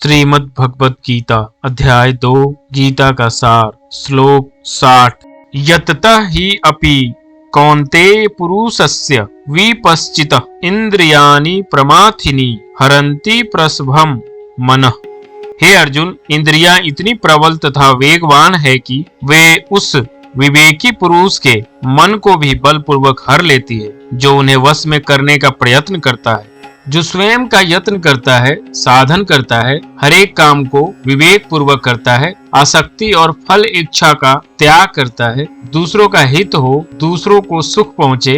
श्रीमद् भगवत गीता अध्याय 2 गीता का सार श्लोक 60 यततः ही अपि कौन्तेय पुरुषस्य विपश्चितः इंद्रियाणि प्रमाथिनी हरन्ति प्रसभम मनः। हे अर्जुन, इंद्रियां इतनी प्रबल तथा वेगवान है कि वे उस विवेकी पुरुष के मन को भी बलपूर्वक हर लेती है जो उन्हें वश में करने का प्रयत्न करता है। जो स्वयं का यत्न करता है, साधन करता है, हर एक काम को विवेक पूर्वक करता है, आसक्ति और फल इच्छा का त्याग करता है, दूसरों का हित हो, दूसरों को सुख पहुँचे,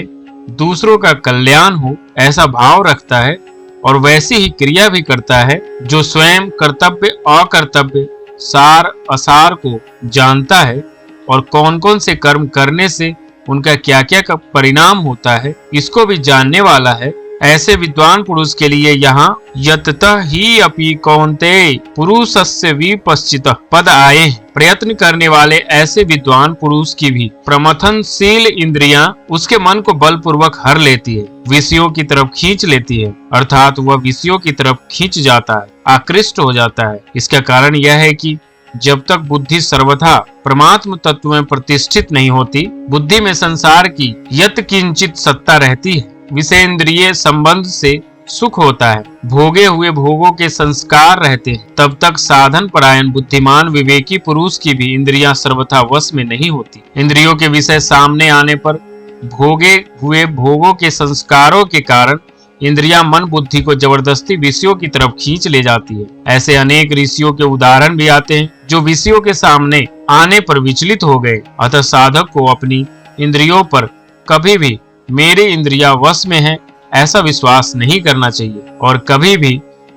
दूसरों का कल्याण हो, ऐसा भाव रखता है और वैसी ही क्रिया भी करता है। जो स्वयं कर्तव्य अकर्तव्य सार असार को जानता है और कौन कौन से कर्म करने से उनका क्या क्या का परिणाम होता है, इसको भी जानने वाला है, ऐसे विद्वान पुरुष के लिए यहाँ यततः ही अपि कौन्तेय पुरुषस्य विपश्चितः पद आए हैं। प्रयत्न करने वाले ऐसे विद्वान पुरुष की भी प्रमथनशील इंद्रियां उसके मन को बलपूर्वक हर लेती है, विषयों की तरफ खींच लेती है, अर्थात वह विषयों की तरफ खींच जाता है, आकृष्ट हो जाता है। इसका कारण यह है कि जब तक बुद्धि सर्वथा परमात्म तत्व में प्रतिष्ठित नहीं होती, बुद्धि में संसार की यत किंचित सत्ता रहती है, विषयेंद्रिय संबंध से सुख होता है, भोगे हुए भोगों के संस्कार रहते हैं, तब तक साधन परायण बुद्धिमान विवेकी पुरुष की भी इंद्रियां सर्वथा वश में नहीं होती। इंद्रियों के विषय सामने आने पर भोगे हुए भोगों के संस्कारों के कारण इंद्रियां मन बुद्धि को जबरदस्ती विषयों की तरफ खींच ले जाती है। ऐसे अनेक ऋषियों के उदाहरण भी आते हैं जो विषयों के सामने आने पर विचलित हो गए। अतः साधक को अपनी इंद्रियों पर कभी भी मेरे इंद्रियां वश में है ऐसा विश्वास नहीं करना चाहिए और कभी भी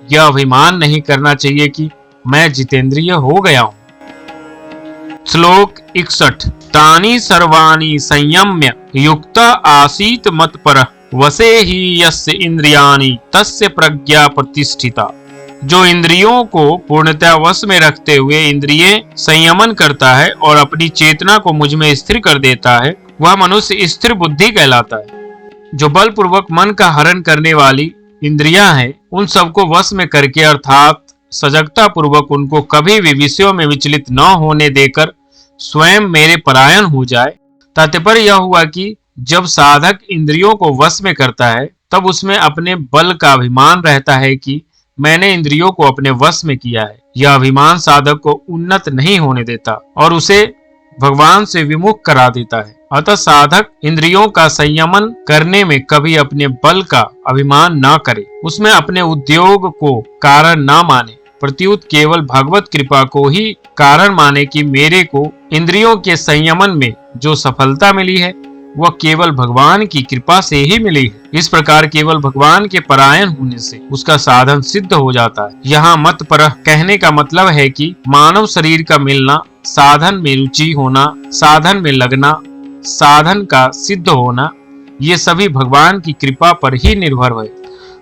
यह अभिमान नहीं करना चाहिए कि मैं जितेंद्रिय हो गया हूँ। श्लोक 61 तानि सर्वाणि संयम्य युक्त आसीत मत्परः वसे ही यस्य इंद्रियाणि तस्य प्रज्ञा प्रतिष्ठिता। जो इंद्रियों को पूर्णतः वश में रखते हुए इंद्रिय संयमन करता है और अपनी चेतना को मुझ में स्थिर कर देता है, वह मनुष्य स्थिर बुद्धि कहलाता है। जो बलपूर्वक मन का हरण करने वाली इंद्रियां हैं, उन सबको वश में करके अर्थात सजगता पूर्वक उनको कभी भी विषयों में विचलित न होने देकर स्वयं मेरे परायण हो जाए। तात्पर्य यह हुआ कि जब साधक इंद्रियों को वश में करता है तब उसमें अपने बल का अभिमान रहता है कि मैंने इंद्रियों को अपने वश में किया है। यह अभिमान साधक को उन्नत नहीं होने देता और उसे भगवान से विमुख करा देता है। अतः साधक इंद्रियों का संयमन करने में कभी अपने बल का अभिमान न करे, उसमें अपने उद्योग को कारण न माने, प्रत्युत केवल भगवत कृपा को ही कारण माने कि मेरे को इंद्रियों के संयमन में जो सफलता मिली है वह केवल भगवान की कृपा से ही मिली है। इस प्रकार केवल भगवान के परायण होने से उसका साधन सिद्ध हो जाता है। यहाँ मत पर कहने का मतलब है कि मानव शरीर का मिलना, साधन में रुचि होना, साधन में लगना, साधन का सिद्ध होना, ये सभी भगवान की कृपा पर ही निर्भर है।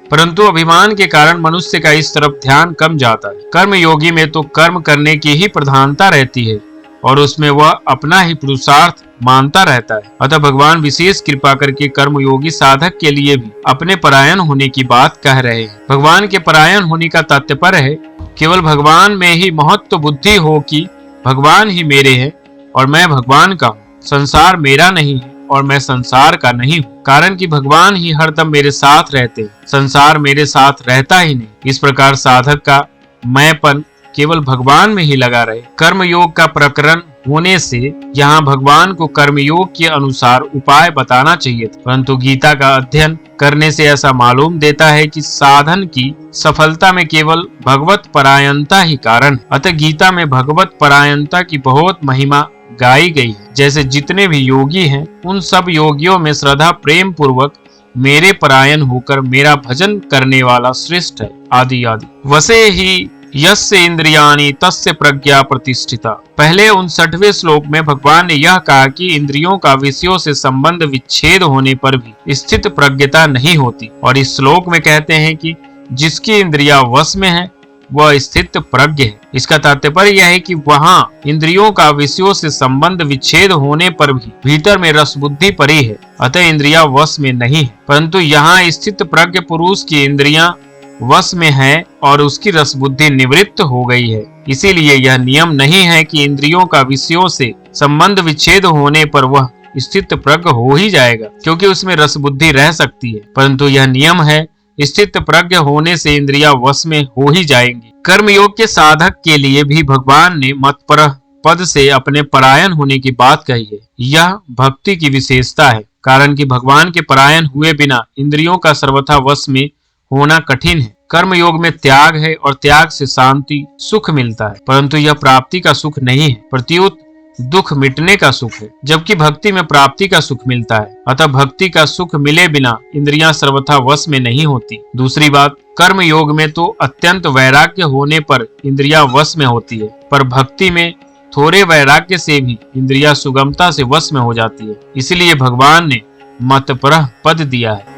परंतु अभिमान के कारण मनुष्य का इस तरफ ध्यान कम जाता है। कर्म योगी में तो कर्म करने की ही प्रधानता रहती है और उसमें वह अपना ही पुरुषार्थ मानता रहता है। अतः भगवान विशेष कृपा करके कर्मयोगी साधक के लिए भी अपने परायण होने की बात कह रहे हैं। भगवान के परायण होने का तात्पर्य है केवल भगवान में ही महत्व बुद्धि हो कि भगवान ही मेरे हैं और मैं भगवान का हूँ, संसार मेरा नहीं है और मैं संसार का नहीं हूँ। कारण कि भगवान ही हरदम मेरे साथ रहते हैं, संसार मेरे साथ रहता ही नहीं। इस प्रकार साधक का मैंपन केवल भगवान में ही लगा रहे। कर्म योग का प्रकरण होने से यहाँ भगवान को कर्मयोग के अनुसार उपाय बताना चाहिए था, परंतु गीता का अध्ययन करने से ऐसा मालूम देता है कि साधन की सफलता में केवल भगवत परायणता ही कारण। अतः गीता में भगवत परायणता की बहुत महिमा गाई गई है। जैसे जितने भी योगी हैं उन सब योगियों में श्रद्धा प्रेम पूर्वक मेरे परायण होकर मेरा भजन करने वाला श्रेष्ठ है, आदि आदि। वसे ही यस्य इंद्रियाणि तस्य प्रज्ञा प्रतिष्ठिता। पहले 59वें श्लोक में भगवान ने यह कहा कि इंद्रियों का विषयों से संबंध विच्छेद होने पर भी स्थित प्रज्ञता नहीं होती, और इस श्लोक में कहते हैं कि जिसकी इंद्रियां वश में है वह स्थित प्रज्ञ है। इसका तात्पर्य यह है कि वहाँ इंद्रियों का विषयों से संबंध विच्छेद होने पर भी भीतर में रस बुद्धि परी है, अतः इंद्रियां वश में नहीं है। परंतु यहाँ स्थित प्रज्ञ पुरुष की इंद्रियां वश में है और उसकी रस बुद्धि निवृत्त हो गई है। इसीलिए यह नियम नहीं है कि इंद्रियों का विषयों से संबंध विच्छेद होने पर वह स्थित प्रज्ञ हो ही जाएगा, क्योंकि उसमें रस बुद्धि रह सकती है, परंतु यह नियम है स्थित प्रज्ञ होने से इंद्रियां वश में हो ही जाएंगी। कर्मयोग के साधक के लिए भी भगवान ने मतपर पद से अपने परायण होने की बात कही है। यह भक्ति की विशेषता है, कारण कि भगवान के परायण हुए बिना इंद्रियों का सर्वथा वश में होना कठिन है। कर्म योग में त्याग है और त्याग से शांति सुख मिलता है, परंतु यह प्राप्ति का सुख नहीं है, प्रत्युत दुख मिटने का सुख है, जबकि भक्ति में प्राप्ति का सुख मिलता है। अतः भक्ति का सुख मिले बिना इंद्रियां सर्वथा वश में नहीं होती। दूसरी बात, कर्म योग में तो अत्यंत वैराग्य होने पर इंद्रियां वश में होती है, पर भक्ति में थोड़े वैराग्य से भी इंद्रियां सुगमता से वश में हो जाती है। इसलिए भगवान ने मतपरः पद दिया है।